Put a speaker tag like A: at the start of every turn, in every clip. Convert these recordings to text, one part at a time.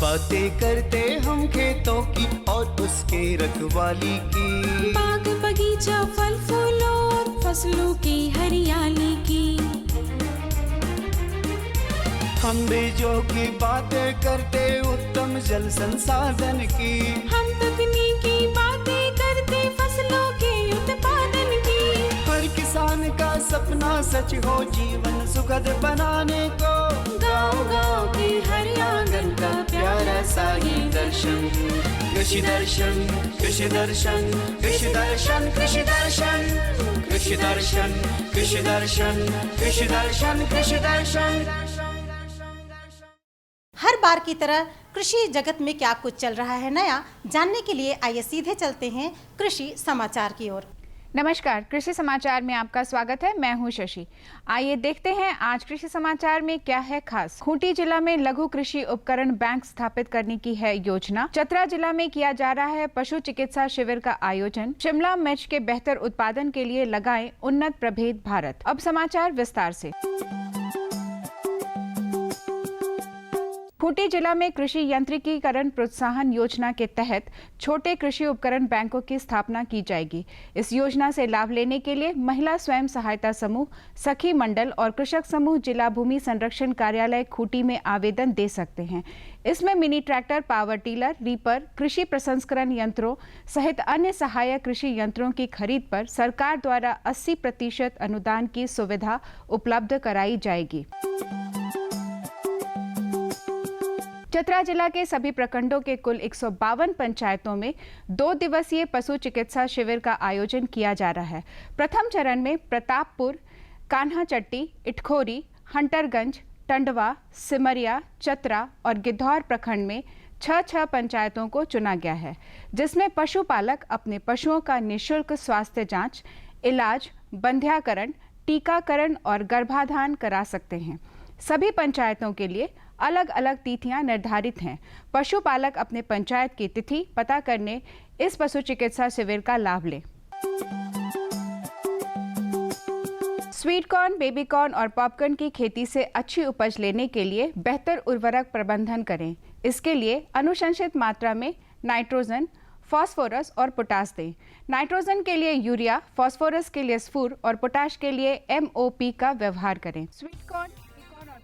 A: बातें करते हम खेतों की और उसके रखवाली की,
B: बाग बगीचा फल फूलों और फसलों की हरियाली की।
A: हम बीजों की बातें करते उत्तम जल संसाधन की,
B: हम तकनीकी बातें करते फसलों के उत्पादन की।
A: हर किसान का सपना सच हो जीवन सुखद बनाने को, गाँव-गाँव के हर आंगन का प्यारा सा ये दर्शन। कृषि दर्शन, कृषि दर्शन, कृषि दर्शन, कृषि दर्शन, कृषि दर्शन, कृषि दर्शन, कृषि दर्शन, कृषि दर्शन।
C: हर बार की तरह कृषि जगत में क्या कुछ चल रहा है नया, जानने के लिए आइए सीधे चलते हैं कृषि समाचार की ओर।
D: नमस्कार, कृषि समाचार में आपका स्वागत है। मैं हूं शशि। आइए देखते हैं आज कृषि समाचार में क्या है खास। खूंटी जिला में लघु कृषि उपकरण बैंक स्थापित करने की है योजना। चतरा जिला में किया जा रहा है पशु चिकित्सा शिविर का आयोजन। शिमला मिर्च के बेहतर उत्पादन के लिए लगाएं उन्नत प्रभेद भारत। अब समाचार विस्तार से। खूंटी जिला में कृषि यंत्रीकरण प्रोत्साहन योजना के तहत छोटे कृषि उपकरण बैंकों की स्थापना की जाएगी। इस योजना से लाभ लेने के लिए महिला स्वयं सहायता समूह, सखी मंडल और कृषक समूह जिला भूमि संरक्षण कार्यालय खूंटी में आवेदन दे सकते हैं। इसमें mini tractor, power tiller, reaper, कृषि प्रसंस्करण यंत्रों सहित अन्य सहायक कृषि यंत्रों की खरीद पर सरकार द्वारा 80% अनुदान की सुविधा उपलब्ध कराई जाएगी। चतरा जिला के सभी प्रखंडों के कुल 152 पंचायतों में 2 दिवसीय पशु चिकित्सा शिविर का आयोजन किया जा रहा है। प्रथम चरण में प्रतापपुर, कान्हाचट्टी, इटखोरी, हंटरगंज, टंडवा, सिमरिया, चतरा और गिद्धौर प्रखंड में 6 पंचायतों को चुना गया है, जिसमें पशुपालक अपने पशुओं का निःशुल्क स्वास्थ्य जांच, इलाज, बंध्याकरण, टीकाकरण और गर्भाधान करा सकते हैं। सभी पंचायतों के लिए अलग अलग तिथियां निर्धारित हैं। पशुपालक अपने पंचायत की तिथि पता करने इस पशु चिकित्सा शिविर का लाभ लें। स्वीट कॉर्न, बेबी कॉर्न और पॉपकॉर्न की खेती से अच्छी उपज लेने के लिए बेहतर उर्वरक प्रबंधन करें। इसके लिए अनुशंसित मात्रा में नाइट्रोजन, फास्फोरस और पोटास दें। नाइट्रोजन के लिए यूरिया, फास्फोरस के लिए स्फूर और पोटाश के लिए MOP का व्यवहार करें। स्वीट कॉर्न,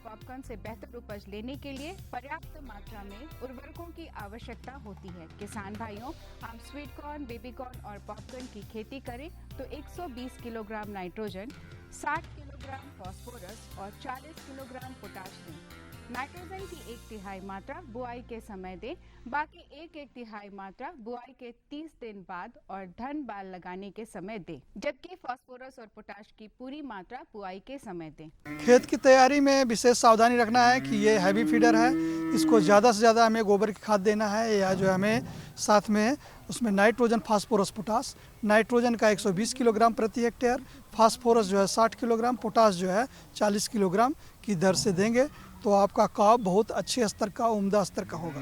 D: पॉपकॉर्न से बेहतर उपज लेने के लिए पर्याप्त मात्रा में उर्वरकों की आवश्यकता होती है। किसान भाइयों, हम स्वीट कॉर्न, बेबी कॉर्न और पॉपकॉर्न की खेती करें तो 120 किलोग्राम नाइट्रोजन, 60 किलोग्राम फास्फोरस और 40 किलोग्राम पोटाश दें। नाइट्रोजन की 1/3 मात्रा बुआई के समय दें, बाकी 1/3 मात्रा बुआई के 30 दिन बाद और धन बाल लगाने के समय दें, जबकि फास्फोरस और पोटाश की पूरी मात्रा बुआई के समय दें।
E: खेत की तैयारी में विशेष सावधानी रखना है कि ये हैवी फीडर है, इसको ज़्यादा से ज़्यादा हमें गोबर की खाद देना है, या जो हमें साथ में उसमें नाइट्रोजन, फास्फोरस, पोटास। नाइट्रोजन का 120 किलोग्राम प्रति हेक्टेयर, फास्फोरस जो है 60 किलोग्राम, पोटास जो है 40 किलोग्राम की दर से देंगे तो आपका काव बहुत अच्छे स्तर का, उम्दा स्तर का होगा।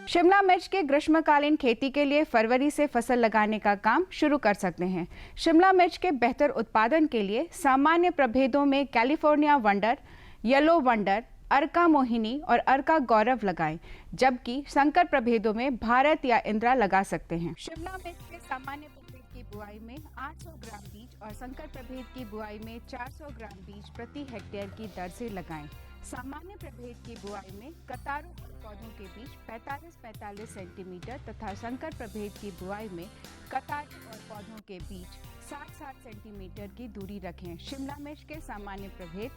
D: शिमला मिर्च के ग्रीष्मकालीन खेती के लिए फरवरी से फसल लगाने का काम शुरू कर सकते हैं। शिमला मिर्च के बेहतर उत्पादन के लिए सामान्य प्रभेदों में कैलिफोर्निया वंडर, येलो वंडर, अर्का मोहिनी और अर्का गौरव लगाएं, जबकि संकर प्रभेदों में भारत या इंद्रा लगा सकते हैं। शिमला मिर्च के सामान्य प्रभेद की बुआई में 800 ग्राम बीज और संकर प्रभेद की बुआई में 400 ग्राम बीज प्रति हेक्टेयर की दर से लगाएं। सामान्य प्रभेद की बुआई में कतारों और पौधों के बीच 45-45 सेंटीमीटर तथा संकर प्रभेद की बुआई में कतारों और पौधों के बीच 60-60 सेंटीमीटर की दूरी रखें। शिमला मिर्च के सामान्य प्रभेद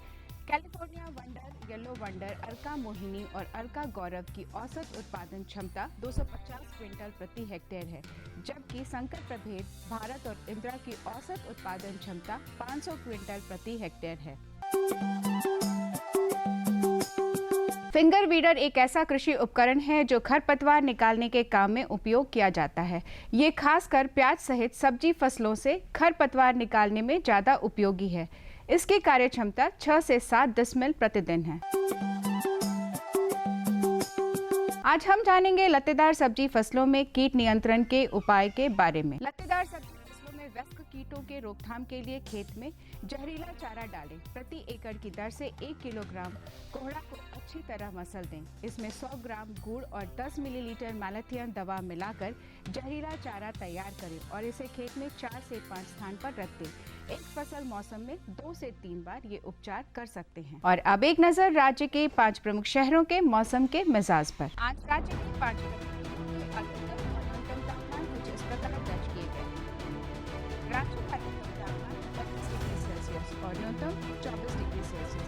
D: कैलिफोर्निया वंडर, येलो वंडर, अर्का मोहिनी और अर्का गौरव की औसत उत्पादन क्षमता 250 क्विंटल प्रति हेक्टेयर है, जबकि संकर प्रभेद भारत और इंद्रा की औसत उत्पादन क्षमता 500 क्विंटल प्रति हेक्टेयर है। फिंगर वीडर एक ऐसा कृषि उपकरण है जो खरपतवार निकालने के काम में उपयोग किया जाता है। ये खासकर प्याज सहित सब्जी फसलों से खरपतवार निकालने में ज्यादा उपयोगी है। इसकी कार्य क्षमता 6 से 7 डिसमिल प्रतिदिन है। आज हम जानेंगे लतेदार सब्जी फसलों में कीट नियंत्रण के उपाय के बारे में। लतेदार सब्जी फसलों में वयस्क कीटों के रोकथाम के लिए खेत में जहरीला चारा डालें। प्रति एकड़ की दर से 1 किलोग्राम कोहड़ा को अच्छी तरह मसल दें। इसमें 100 ग्राम गुड़ और 10 मिलीलीटर मैलाथियन दवा मिलाकर जहरीला चारा तैयार करें और इसे खेत में 4 से 5 स्थान पर रख दें। एक फसल मौसम में 2 से 3 बार ये उपचार कर सकते हैं। और अब एक नजर राज्य के 5 प्रमुख शहरों के मौसम के मिजाज पर। आज राज्य के 5 प्रमुख अधिकतम और न्यूनतम तापमान कुछ इस प्रकार दर्ज किए गए। राज्य का अधिकतम तापमान 25 डिग्री सेल्सियस और न्यूनतम 24 डिग्री सेल्सियस।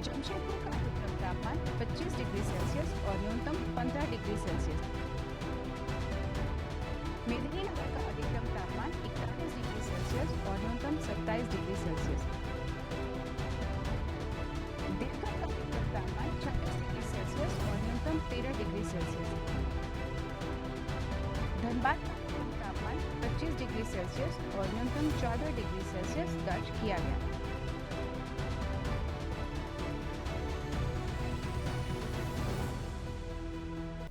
D: जमशेदपुर का अधिकतम तापमान 25 डिग्री सेल्सियस और न्यूनतम 15 डिग्री सेल्सियस। मेदिनीनगर का अधिकतम तापमान 41 डिग्री सेल्सियस और न्यूनतम 27 डिग्री सेल्सियस। देवघर का अधिकतम तापमान 26 डिग्री सेल्सियस और न्यूनतम 13 डिग्री सेल्सियस। धनबाद का अधिकतम तापमान 25 डिग्री सेल्सियस और न्यूनतम 14 डिग्री सेल्सियस दर्ज किया गया।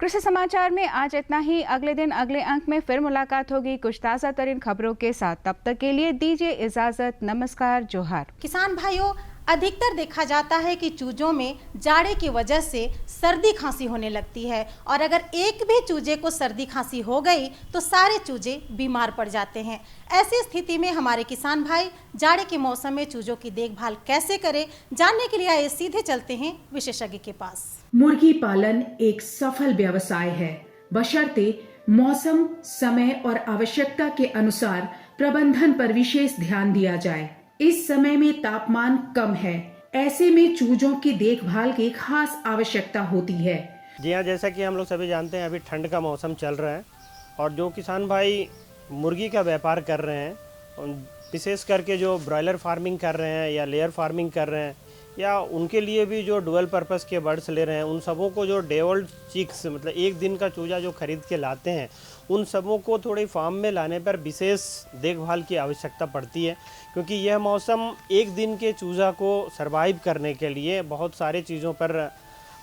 D: कृषि समाचार में आज इतना ही। अगले दिन अगले अंक में फिर मुलाकात होगी कुछ ताज़ा तरीन खबरों के साथ। तब तक के लिए दीजिए इजाजत। नमस्कार, जोहार।
C: किसान भाइयों, अधिकतर देखा जाता है कि चूजों में जाड़े की वजह से सर्दी खांसी होने लगती है और अगर एक भी चूजे को सर्दी खांसी हो गई तो सारे चूजे बीमार पड़ जाते हैं। ऐसी स्थिति में हमारे किसान भाई जाड़े के मौसम में चूजों की देखभाल कैसे करें, जानने के लिए आइए सीधे चलते हैं विशेषज्ञ के पास।
F: मुर्गी पालन एक सफल व्यवसाय है, बशर्ते मौसम, समय और आवश्यकता के अनुसार प्रबंधन पर विशेष ध्यान दिया जाए। इस समय में तापमान कम है, ऐसे में चूजों की देखभाल की खास आवश्यकता होती है।
G: जी हाँ, जैसा कि हम लोग सभी जानते हैं अभी ठंड का मौसम चल रहा है और जो किसान भाई मुर्गी का व्यापार कर रहे हैं, विशेष करके जो ब्रॉयलर फार्मिंग कर रहे हैं या लेयर फार्मिंग कर रहे हैं या उनके लिए भी जो डुअल पर्पस के बर्ड्स ले रहे हैं, उन सबों को जो डे ओल्ड चिक्स मतलब एक दिन का चूजा जो खरीद के लाते हैं, उन सबों को थोड़ी फार्म में लाने पर विशेष देखभाल की आवश्यकता पड़ती है, क्योंकि यह मौसम एक दिन के चूजा को सरवाइव करने के लिए बहुत सारी चीज़ों पर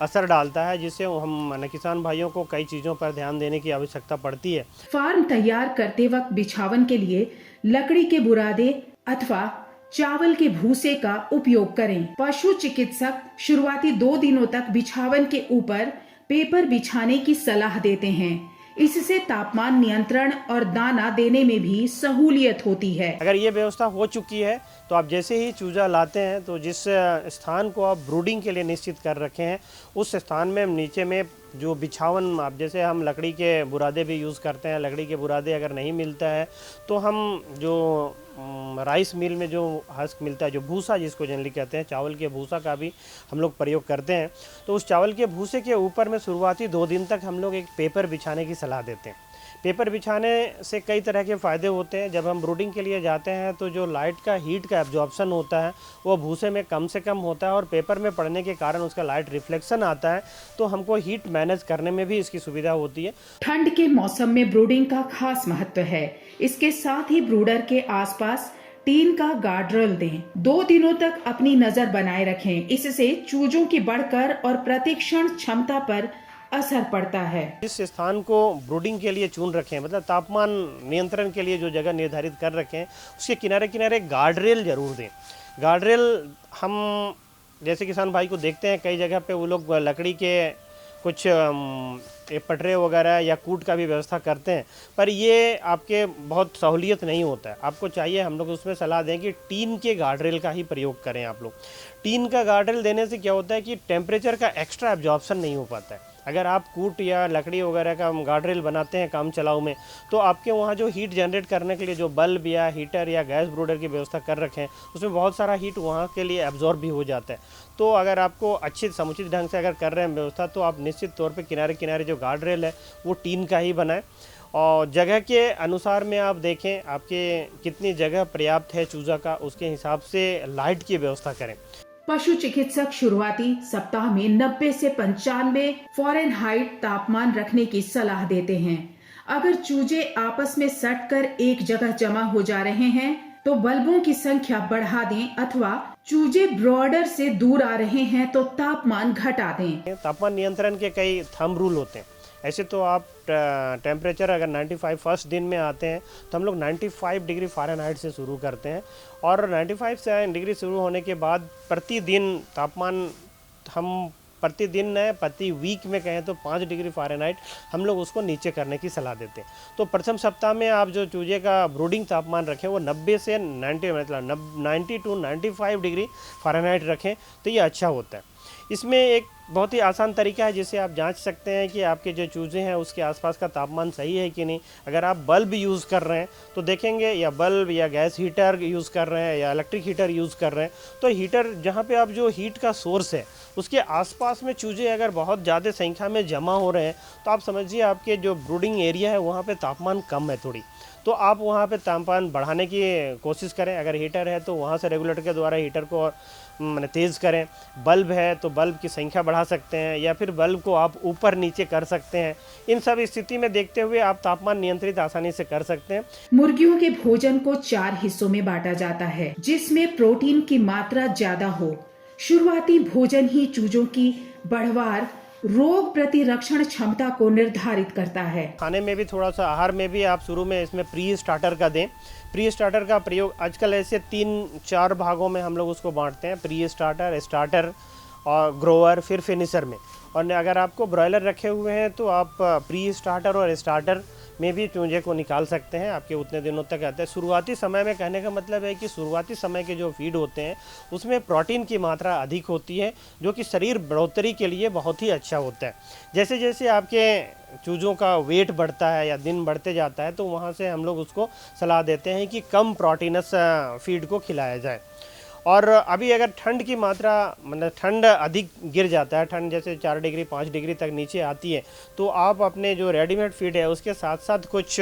G: असर डालता है, जिससे हम किसान भाइयों को कई चीज़ों पर ध्यान देने की आवश्यकता पड़ती है।
F: फार्म तैयार करते वक्त बिछावन के लिए लकड़ी के बुरादे अथवा चावल के भूसे का उपयोग करें। पशु चिकित्सक शुरुआती 2 दिनों तक बिछावन के ऊपर पेपर बिछाने की सलाह देते हैं। इससे तापमान नियंत्रण और दाना देने में भी सहूलियत होती है।
G: अगर ये व्यवस्था हो चुकी है तो आप जैसे ही चूजा लाते हैं तो जिस स्थान को आप ब्रूडिंग के लिए निश्चित कर रखे हैं, उस स्थान में नीचे में जो बिछावन, आप जैसे हम लकड़ी के बुरादे भी यूज़ करते हैं, लकड़ी के बुरादे अगर नहीं मिलता है तो हम जो राइस मिल में जो हस्क मिलता है, जो भूसा जिसको जनरली कहते हैं, चावल के भूसा का भी हम लोग प्रयोग करते हैं। तो उस चावल के भूसे के ऊपर में शुरुआती 2 दिन तक हम लोग एक पेपर बिछाने की सलाह देते हैं। पेपर बिछाने से कई तरह के फ़ायदे होते हैं। जब हम ब्रूडिंग के लिए जाते हैं तो जो लाइट का हीट का एब्जॉर्प्शन होता है वो भूसे में कम से कम होता है और पेपर में पड़ने के कारण उसका लाइट रिफ्लेक्शन आता है, तो हमको हीट मैनेज करने में भी इसकी सुविधा होती है।
F: ठंड के मौसम में ब्रूडिंग का खास महत्व है। इसके साथ ही ब्रूडर के आसपास टीन का गार्डरेल दें। 2 दिनों तक अपनी नजर बनाए रखें। इससे चूजों की बढ़कर और प्रतिक्षण क्षमता पर असर पड़ता है।
G: इस स्थान को ब्रूडिंग के लिए चुन रखें, मतलब तापमान नियंत्रण के लिए जो जगह निर्धारित कर रखें, उसके किनारे किनारे गार्डरेल जरूर दें। गार्डरेल हम जैसे किसान भाई को देखते हैं कई जगह पे वो लोग लकड़ी के कुछ पटरे वगैरह या कूट का भी व्यवस्था करते हैं, पर ये आपके बहुत सहूलियत नहीं होता है। आपको चाहिए, हम लोग उसमें सलाह दें कि टीन के गार्डरेल का ही प्रयोग करें आप लोग। टीन का गार्डरेल देने से क्या होता है कि टेम्परेचर का एक्स्ट्रा एब्जॉर्प्शन नहीं हो पाता है। अगर आप कूट या लकड़ी वगैरह का गार्डरेल बनाते हैं काम चलाऊ में, तो आपके वहाँ जो हीट जनरेट करने के लिए जो बल्ब या हीटर या गैस ब्रूडर की व्यवस्था कर रखें, उसमें बहुत सारा हीट वहाँ के लिए एब्जॉर्ब भी हो जाता है। तो अगर आपको अच्छी समुचित ढंग से अगर कर रहे हैं व्यवस्था, तो आप निश्चित तौर पे किनारे किनारे जो गार्डरेल है वो टीन का ही बनाएं और जगह के अनुसार में आप देखें आपके कितनी जगह पर्याप्त है चूजा का, उसके हिसाब से लाइट की व्यवस्था करें।
F: पशु चिकित्सक शुरुआती सप्ताह में 90 से 95 फ़ारेनहाइट तापमान रखने की सलाह देते हैं। अगर चूजे आपस में सटकर एक जगह जमा हो जा रहे हैं तो बल्बों की संख्या बढ़ा दें, अथवा चूजे ब्रॉडर से दूर आ रहे हैं तो तापमान घटा दें।
G: तापमान नियंत्रण के कई थंब रूल होते हैं। ऐसे तो आप टेम्परेचर अगर 95 फर्स्ट दिन में आते हैं तो हम लोग 95 डिग्री फ़ारेनहाइट से शुरू करते हैं, और 95 डिग्री शुरू होने के बाद प्रतिदिन तापमान हम प्रतिदिन है, प्रति वीक में कहें तो 5 डिग्री फ़ारेनहाइट हम लोग उसको नीचे करने की सलाह देते हैं। तो प्रथम सप्ताह में आप जो चूजे का ब्रूडिंग तापमान रखें वो 90 से 90 मतलब 90 टू 95 डिग्री फ़ारेनहाइट रखें तो ये अच्छा होता है। इसमें एक बहुत ही आसान तरीका है जिससे आप जांच सकते हैं कि आपके जो चूजे हैं उसके आसपास का तापमान सही है कि नहीं। अगर आप बल्ब यूज़ कर रहे हैं तो देखेंगे, या बल्ब या गैस हीटर यूज़ कर रहे हैं या इलेक्ट्रिक हीटर यूज़ कर रहे हैं, तो हीटर जहाँ पे आप जो हीट का सोर्स है उसके आसपास में चूजे अगर बहुत ज़्यादा संख्या में जमा हो रहे हैं तो आप समझिए आपके जो ब्रूडिंग एरिया है वहाँ पे तापमान कम है थोड़ी, तो आप वहाँ पे तापमान बढ़ाने की कोशिश करें। अगर हीटर है तो वहाँ से रेगुलेटर के द्वारा हीटर को मैंने तेज़ करें। बल्ब है तो बल्ब की संख्या बढ़ा सकते हैं, या फिर बल्ब को आप ऊपर नीचे कर सकते हैं। इन सब स्थिति में देखते हुए आप तापमान नियंत्रित आसानी से कर सकते हैं।
F: मुर्गियों के भोजन को 4 हिस्सों में बांटा जाता है जिसमें प्रोटीन की मात्रा ज्यादा हो। शुरुआती भोजन ही चूजों की बढ़वार रोग प्रतिरक्षण क्षमता को निर्धारित करता है।
G: खाने में भी थोड़ा सा, आहार में भी आप शुरू में इसमें प्री स्टार्टर का दें। प्री स्टार्टर का प्रयोग आजकल ऐसे 3-4 भागों में हम लोग उसको बांटते हैं, प्री स्टार्टर, स्टार्टर और ग्रोअर, फिर फिनिशर में। और अगर आपको ब्रॉयलर रखे हुए हैं तो आप प्री स्टार्टर और स्टार्टर में भी चूजे को निकाल सकते हैं, आपके उतने दिनों तक आते हैं। शुरुआती समय में कहने का मतलब है कि शुरुआती समय के जो फीड होते हैं उसमें प्रोटीन की मात्रा अधिक होती है जो कि शरीर बढ़ोतरी के लिए बहुत ही अच्छा होता है। जैसे जैसे आपके चूज़ों का वेट बढ़ता है या दिन बढ़ते जाता है तो वहाँ से हम लोग उसको सलाह देते हैं कि कम प्रोटीनस फीड को खिलाया जाए। और अभी अगर ठंड की मात्रा मतलब ठंड अधिक गिर जाता है, ठंड जैसे 4 डिग्री 5 डिग्री तक नीचे आती है, तो आप अपने जो रेडीमेड फीड है उसके साथ साथ कुछ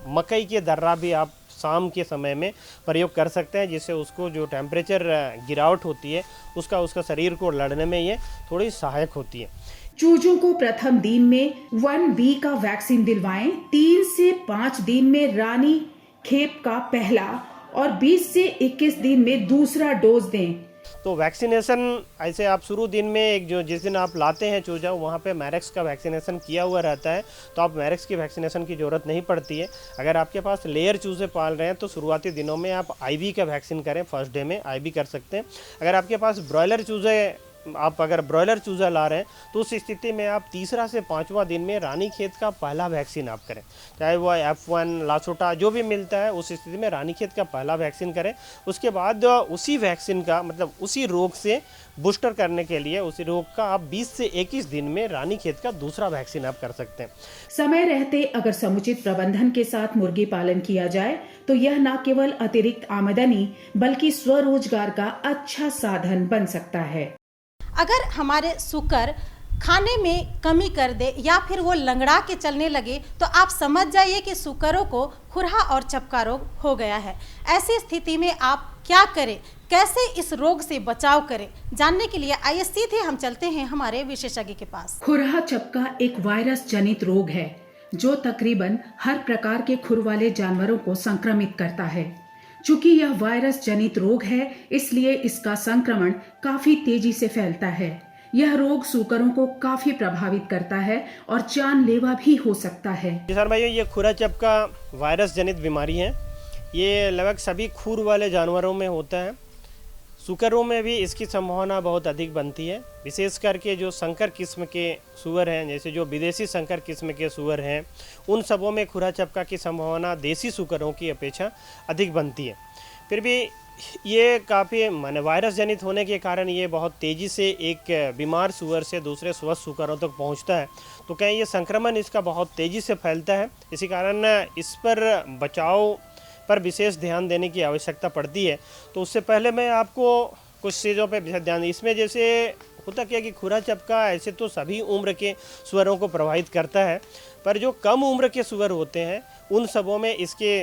G: मकई के दर्रा भी आप शाम के समय में प्रयोग कर सकते हैं, जिससे उसको जो टेम्परेचर गिरावट होती है उसका शरीर को लड़ने में ये थोड़ी सहायक होती है।
F: चूजों को प्रथम दिन में 1B का वैक्सीन दिलवाएं, 3 से 5 दिन में रानी खेप का पहला और 20 से 21 दिन में दूसरा डोज दें।
G: तो वैक्सीनेशन ऐसे आप शुरू दिन में एक जो जिस दिन आप लाते हैं चूजा वहाँ पे मैरेक्स का वैक्सीनेशन किया हुआ रहता है, तो आप मैरेक्स की वैक्सीनेशन की ज़रूरत नहीं पड़ती है। अगर आपके पास लेयर चूजे पाल रहे हैं तो शुरुआती दिनों में आप आईवी का वैक्सीन करें, फर्स्ट डे में आईवी कर सकते हैं। अगर आपके पास ब्रॉयलर चूजे आप अगर ब्रॉयलर चूजा ला रहे हैं तो उस स्थिति में आप 3रा से 5वां दिन में रानीखेत का पहला वैक्सीन आप करें, चाहे वो F1 लासोटा जो भी मिलता है उस स्थिति में रानीखेत का पहला वैक्सीन करें। उसके बाद उसी वैक्सीन का मतलब उसी रोग से बूस्टर करने के लिए उसी रोग का आप 20 से 21 दिन में रानीखेत का दूसरा वैक्सीन आप कर सकते हैं।
F: समय रहते अगर समुचित प्रबंधन के साथ मुर्गी पालन किया जाए तो यह न केवल अतिरिक्त आमदनी बल्कि स्वरोजगार का अच्छा साधन बन सकता है।
C: अगर हमारे सुकर खाने में कमी कर दे या फिर वो लंगड़ा के चलने लगे तो आप समझ जाइए कि सुकरों को खुरहा और चपका रोग हो गया है। ऐसी स्थिति में आप क्या करें, कैसे इस रोग से बचाव करें, जानने के लिए आइए सीधे हम चलते हैं हमारे विशेषज्ञ के पास।
F: खुरहा चपका एक वायरस जनित रोग है जो तकरीबन हर प्रकार के खुर वाले जानवरों को संक्रमित करता है। चूंकि यह वायरस जनित रोग है इसलिए इसका संक्रमण काफी तेजी से फैलता है। यह रोग सूकरों को काफी प्रभावित करता है और जानलेवा भी हो सकता है।
G: किसान भाइयों, ये खुरा चपका वायरस जनित बीमारी है। ये लगभग सभी खुर वाले जानवरों में होता है। सूकरों में भी इसकी संभावना बहुत अधिक बनती है, विशेष करके जो संकर किस्म के सूअर हैं, जैसे जो विदेशी संकर किस्म के सूअर हैं, उन सबों में खुरा चपका की संभावना देसी सूकरों की अपेक्षा अधिक बनती है। फिर भी ये काफ़ी माने वायरस जनित होने के कारण ये बहुत तेज़ी से एक बीमार सूअर से दूसरे स्वस्थ सूकरों तक पहुंचता है, तो कहीं ये संक्रमण इसका बहुत तेज़ी से फैलता है। इसी कारण इस पर बचाव पर विशेष ध्यान देने की आवश्यकता पड़ती है। तो उससे पहले मैं आपको कुछ चीज़ों पर विशेष ध्यान, इसमें जैसे होता क्या कि खुरा चपका ऐसे तो सभी उम्र के सूअरों को प्रभावित करता है, पर जो कम उम्र के सुअर होते हैं उन सबों में इसके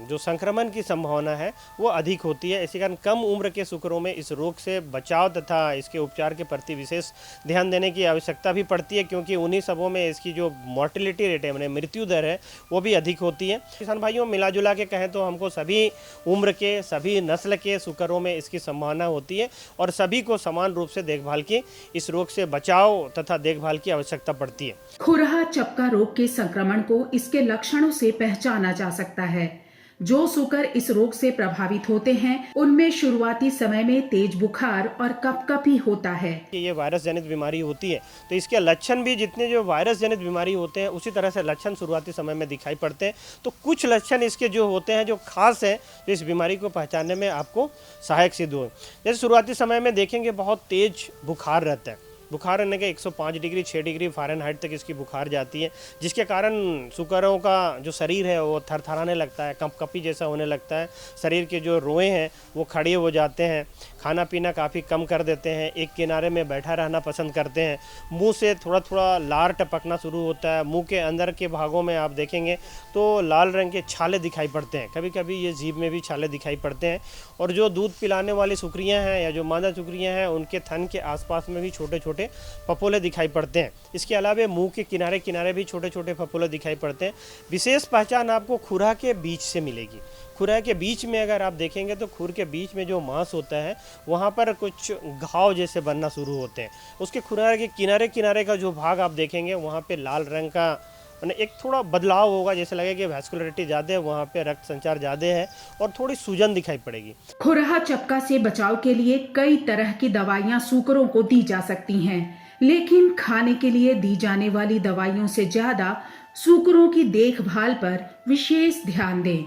G: जो संक्रमण की संभावना है वो अधिक होती है। इसी कारण कम उम्र के सुकरों में इस रोग से बचाव तथा इसके उपचार के प्रति विशेष ध्यान देने की आवश्यकता भी पड़ती है, क्योंकि उन्हीं सबों में इसकी जो मॉर्टिलिटी रेट है, माने मृत्यु दर है, वो भी अधिक होती है। किसान भाइयों, मिला जुला के कहें तो हमको सभी उम्र के, सभी नस्ल के सुकरों में इसकी संभावना होती है और सभी को समान रूप से देखभाल की, इस रोग से बचाव तथा देखभाल की आवश्यकता पड़ती है।
F: खुरहा चपका रोग के संक्रमण को इसके लक्षणों से पहचाना जा सकता है। जो सुकर इस रोग से प्रभावित होते हैं उनमें शुरुआती समय में तेज बुखार और कपकपी होता है।
G: ये वायरस जनित बीमारी होती है तो इसके लक्षण भी जितने जो वायरस जनित बीमारी होते हैं उसी तरह से लक्षण शुरुआती समय में दिखाई पड़ते हैं। तो कुछ लक्षण इसके जो होते हैं जो खास है, जो इस बीमारी को पहचानने में आपको सहायक सिद्ध हुए। जैसे शुरुआती समय में देखेंगे बहुत तेज बुखार रहता है, बुखार रहने के 105 डिग्री 6 डिग्री फ़ारेनहाइट तक इसकी बुखार जाती है, जिसके कारण सुकरों का जो शरीर है वो थरथराने लगता है, कंपकपी जैसा होने लगता है, शरीर के जो रोए हैं वो खड़े हो जाते हैं, खाना पीना काफ़ी कम कर देते हैं, एक किनारे में बैठा रहना पसंद करते हैं, मुंह से थोड़ा थोड़ा लार टपकना शुरू होता है, मुंह के अंदर के भागों में आप देखेंगे तो लाल रंग के छाले दिखाई पड़ते हैं, कभी कभी ये जीभ में भी छाले दिखाई पड़ते हैं। और जो दूध पिलाने वाली सुकरियाँ हैं या जो मादा सुकरियाँ हैं उनके थन के आसपास में भी छोटे छोटे फफोले दिखाई पड़ते हैं। इसके अलावा मुंह के किनारे किनारे भी छोटे छोटे फफोले दिखाई पड़ते हैं। विशेष पहचान आपको खुरा के बीच से मिलेगी। खुरा के बीच में अगर आप देखेंगे तो खुर के बीच में जो मांस होता है वहाँ पर कुछ घाव जैसे बनना शुरू होते हैं। उसके खुरा के किनारे किनारे का जो भाग आप देखेंगे वहाँ पे लाल रंग का मैंने एक थोड़ा बदलाव होगा, जैसे लगे कि वैस्कुलरिटी ज़्यादा है, वहाँ पे रक्त संचार ज़्यादा है और थोड़ी सूजन दिखाई पड़ेगी।
F: खुरहा चपका से बचाव के लिए कई तरह की दवाइयाँ सुकरों को दी जा सकती हैं, लेकिन खाने के लिए दी जाने वाली दवाइयों से ज्यादा सुकरों की देखभाल पर विशेष ध्यान दें।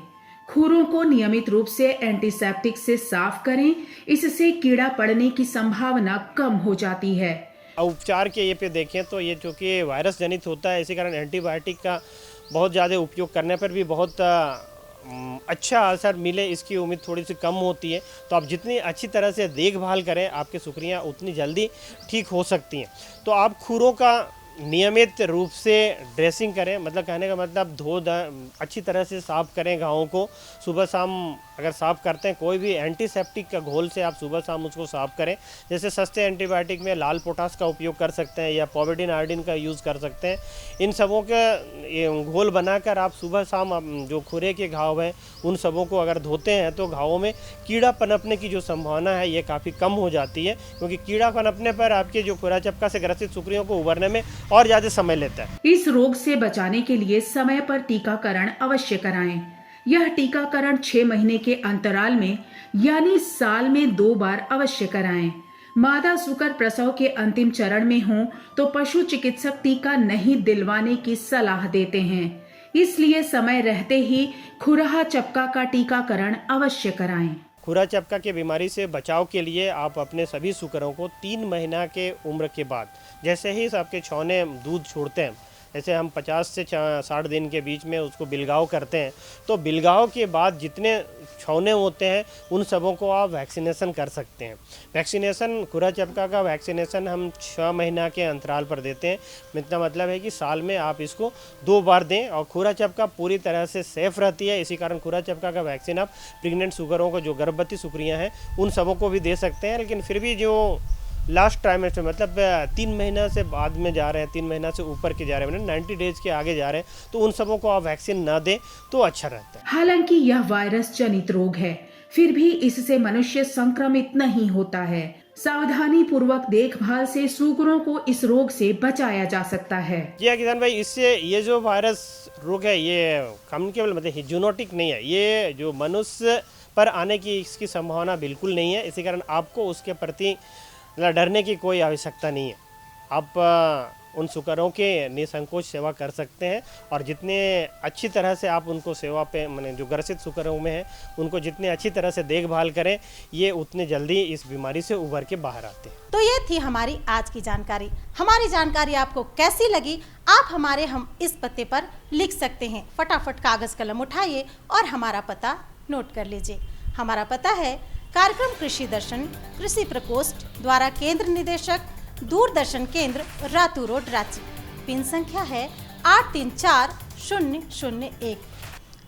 F: खुरों को नियमित रूप से एंटीसेप्टिक से साफ करें, इससे कीड़ा पड़ने की संभावना कम हो जाती है।
G: उपचार के ये पे देखें तो ये चूँकि वायरस जनित होता है, इसी कारण एंटीबायोटिक का बहुत ज़्यादा उपयोग करने पर भी बहुत अच्छा असर मिले इसकी उम्मीद थोड़ी सी कम होती है। तो आप जितनी अच्छी तरह से देखभाल करें आपकी सुकरियाँ उतनी जल्दी ठीक हो सकती हैं। तो आप खुरों का नियमित रूप से ड्रेसिंग करें, मतलब कहने का मतलब अच्छी तरह से साफ़ करें घावों को। सुबह शाम अगर साफ़ करते हैं कोई भी एंटीसेप्टिक का घोल से आप सुबह शाम उसको साफ़ करें। जैसे सस्ते एंटीबायोटिक में लाल पोटास का उपयोग कर सकते हैं या पॉविडिन आयोडीन का यूज़ कर सकते हैं। इन सबों के घोल बनाकर आप सुबह शाम जो खुरे के घाव हैं उन सबों को अगर धोते हैं तो घावों में कीड़ा पनपने की जो संभावना है ये काफ़ी कम हो जाती है, क्योंकि कीड़ा पनपने पर आपके जो खुरा चपका से ग्रसित सुकरियों को उभरने में और ज़्यादा समय लेता है।
F: इस रोग से बचाने के लिए समय पर टीकाकरण अवश्य कराएं। यह टीकाकरण 6 महीने के अंतराल में यानी साल में 2 बार अवश्य कराएं। मादा सुकर प्रसव के अंतिम चरण में हो तो पशु चिकित्सक टीका नहीं दिलवाने की सलाह देते हैं, इसलिए समय रहते ही खुरहा चपका का टीकाकरण अवश्य कराएं।
G: खुरा चपका की बीमारी से बचाव के लिए आप अपने सभी सुकरों को 3 महीना के उम्र के बाद, जैसे ही आपके छौने दूध छोड़ते हैं, जैसे हम 50 से 60 दिन के बीच में उसको बिलगाव करते हैं, तो बिलगाव के बाद जितने छौने होते हैं उन सबों को आप वैक्सीनेशन कर सकते हैं। वैक्सीनेशन खुरा चपका का वैक्सीनेशन हम 6 महीना के अंतराल पर देते हैं। इतना मतलब है कि साल में आप इसको 2 बार दें और खुरा चपका पूरी तरह से सेफ रहती है। इसी कारण खुरा चपका का वैक्सीन आप प्रेग्नेंट सुकरों को, जो गर्भवती सुकरियाँ हैं उन सबों को भी दे सकते हैं। लेकिन फिर भी जो लास्ट ट्राइमेस्टर मतलब 3 महीना से बाद में जा रहे हैं, 3 महीना से ऊपर के जा रहे हैं, 90 डेज के आगे जा रहे हैं, तो उन सबों को आप वैक्सीन ना दें तो अच्छा रहता है।
F: हालांकि यह वायरस जनित रोग है, फिर भी इससे मनुष्य संक्रमित नहीं होता है। सावधानी पूर्वक देखभाल से सुकरों को इस रोग से बचाया जा सकता है।
G: जी किसान भाई, इससे ये जो वायरस रोग है ये कम्युनिकेबल मतलब जूनोटिक नहीं है, ये जो मनुष्य पर आने की इसकी संभावना बिल्कुल नहीं है। इसी कारण आपको उसके प्रति डरने की कोई आवश्यकता नहीं है। आप उन सुकरों के निसंकोच सेवा कर सकते हैं और जितने अच्छी तरह से आप उनको सेवा पे माने जो ग्रसित सुकरों में हैं उनको जितने अच्छी तरह से देखभाल करें, ये उतने जल्दी इस बीमारी से उभर के बाहर आते हैं।
C: तो ये थी हमारी आज की जानकारी। हमारी जानकारी आपको कैसी लगी आप हमारे हम इस पते पर लिख सकते हैं। फटाफट कागज कलम उठाइए और हमारा पता नोट कर लीजिए। हमारा पता है कार्यक्रम कृषि दर्शन, कृषि प्रकोष्ठ द्वारा केंद्र निदेशक, दूरदर्शन केंद्र, रातू रोड, रांची। पिन संख्या है 834001।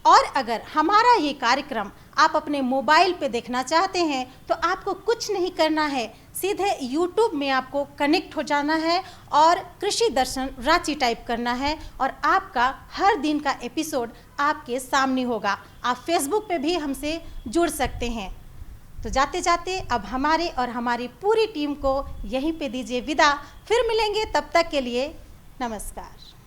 C: और अगर हमारा ये कार्यक्रम आप अपने मोबाइल पे देखना चाहते हैं तो आपको कुछ नहीं करना है, सीधे YouTube में आपको कनेक्ट हो जाना है और कृषि दर्शन रांची टाइप करना है और आपका हर दिन का एपिसोड आपके सामने होगा। आप फेसबुक पे भी हमसे जुड़ सकते हैं। तो जाते जाते अब हमारे और हमारी पूरी टीम को यहीं पे दीजिए विदा। फिर मिलेंगे, तब तक के लिए नमस्कार।